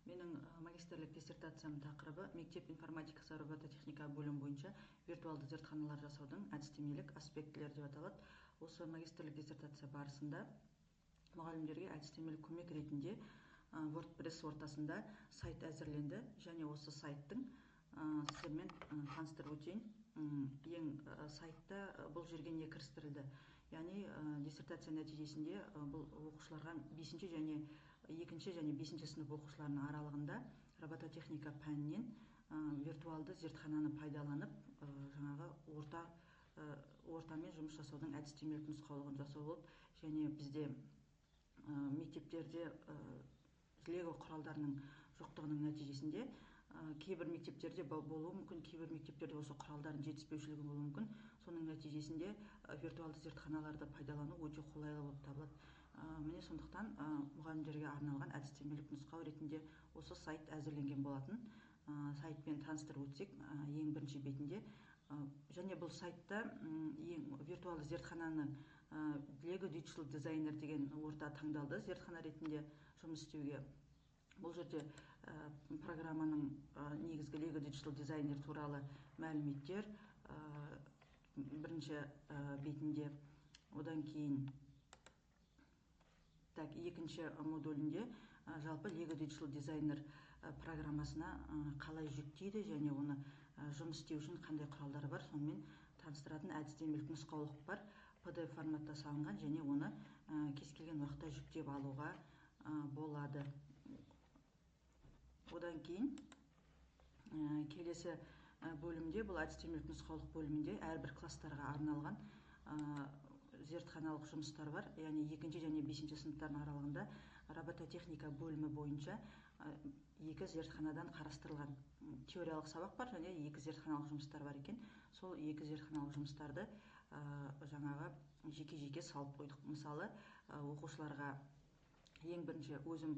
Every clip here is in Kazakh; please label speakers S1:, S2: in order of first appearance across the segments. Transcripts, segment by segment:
S1: Менің магистрлік диссертациям тақырыбы мектеп информатикасы робототехника бөлім бойынша виртуалды зертханалар жасаудың әдістемелік аспектілері деп аталады. Осы магистрлік диссертация барысында мұғалімдерге әдістемелік көмек ретінде WordPress ортасында сайт әзірленді, және осы сайттың сіздермен таныстырып өтейін. Сайтта бұл жерге не кірістірілді? Яғни диссертация нәтижесінде бұл оқушыларға 5 және 2 және 5 сынып оқушыларының аралығында робототехника пәнінен виртуалды зертхананы пайдаланып жаңағы ортамен жұмыс жасаудың әдістемелік нұсқаулығын жасау болды. Және бізде мектептерде лего құралдарының жоқтығының нәтижесінде кейбір мектептерде болуы мүмкін, кейбір мектептерде осы құралдардың жетіспеушілігі болуы мүмкін. Соның нәтижесінде виртуалды зертханаларды пайдалану өте қолайлы болып табылады. Міне сондықтан мұғалімдерге арналған әдістемелік нұсқау ретінде осы сайт әзірленген болатын. Сайтпен таныстырып өтсек, ең бірінші бетінде және бұл сайтта виртуалды зертхананы Lego Digital Designer деген орта таңдалды зертхана ретінде жұмыс істеуге. Бұл жерде программаның негізгі Lego Digital Designer туралы мәліметтер бірінші бетінде, одан кейін екінші модулінде жалпы Lego Digital Designer программасына қалай жүктейді және оны жұмыс істеу үшін қандай құралдары бар, сонымен таныстыратын әдістемелік нұсқаулық бар. PDF форматта салынған және оны кез келген уақытта жүктеп алуға болады. Одан кейін келесі бөлімде, бұл әдістемелік нұсқаулық бөлімінде әрбір класстарға арналған зертханалық жұмыстар бар. Яғни 2 және 5 сыныптардың аралығында робототехника бөлімі бойынша 2 зертханадан қарастырылған теориялық сабақ бар және 2 зертханалық жұмыстар бар екен. Сол 2 зертханалық жұмыстарды жаңағы жеке-жеке салып қойдық. Мысалы, оқушыларға ең бірінші өзім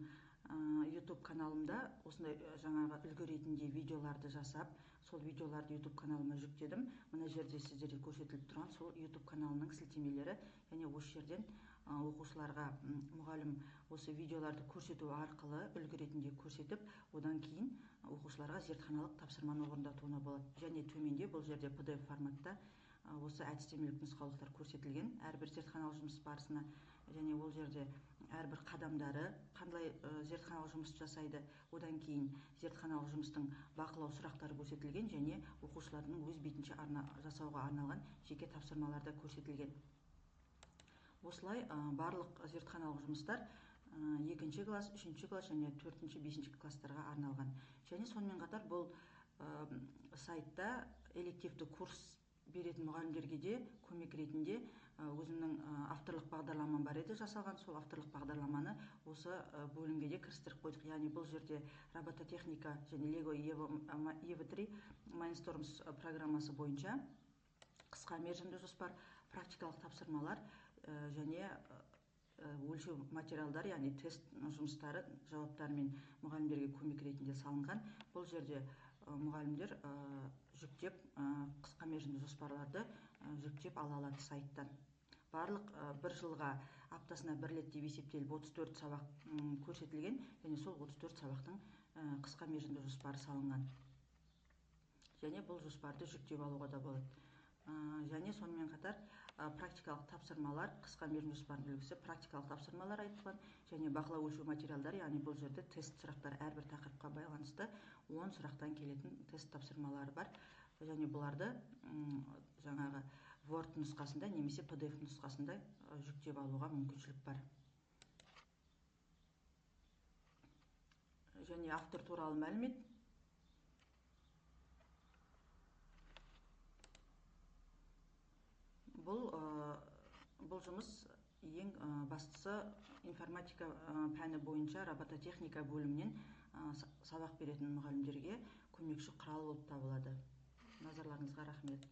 S1: YouTube каналымда осындай жаңағы үлгі ретінде видеоларды жасап, сол видеоларды YouTube каналыма жүктедім. Мына жерде сіздерге көрсетіліп тұрған сол YouTube каналының сілтемелері, және осы жерден оқушыларға мұғалім осы видеоларды көрсету арқылы үлгі ретінде көрсетіп, одан кейін оқушыларға зертханалық тапсырманы орындатуына болады. Және төменде бұл жерде PDF форматта осы әдістемелік нұсқаулықтар көрсетілген әрбір зертханалық жұмыс барысына, және ол жерде әрбір қадамдары, қандай зертханалық жұмыс жасайды, одан кейін зертханалық жұмыстың бақылау сұрақтары көрсетілген, және оқушылардың өз бетінше жасауға арналған жеке тапсырмалар да көрсетілген. Осылай барлық зертханалық жұмыстар 2 класс, 3 класс және 4-5 класстарға арналған. Және сонымен қатар бұл сайтта элективті курс беретін мұғалімдерге де көмек ретінде өзімнің авторлық бағдарламам бар еді жасалған. Сол авторлық бағдарламаны осы бөлімге де кірістіріп қойдық. Яғни бұл жерде робототехника және Lego EV3 Mindstorms программасы бойынша қысқа мерзімді жоспар, практикалық тапсырмалар және өлшеу материалдар, яғни тест жұмыстары жауаптарымен мұғалімдерге көмек ретінде салынған. Бұл жерде мұғалімдер жүктеп, қысқа мерзімді жоспарларды жүктеп ала алады сайттан. Барлық бір жылға аптасына 1 рет деп есептеліп 34 сабақ көрсетілген, және сол 34 сабақтың қысқа мерзімді жоспары салынған. Және бұл жоспарды жүктеп алуға да болады. Және сонымен қатар практикалық тапсырмалар, қысқа мерзімді жоспардың үлгісі практикалық тапсырмалар айтылған, және бақылау өлшеу материалдары, яғни бұл жерде тест сұрақтар, әрбір тақырыпқа байланысты 10 сұрақтан келетін тест тапсырмалары бар. Және бұларды жаңағы Word нұсқасында немесе PDF нұсқасында жүктеп алуға мүмкіншілік бар. Және автор туралы мәлімет. Бұл жұмыс ең бастысы информатика пәні бойынша робототехника бөлімінен сабақ беретін мұғалімдерге көмекші құрал болып табылады. Назарларыңызға рахмет.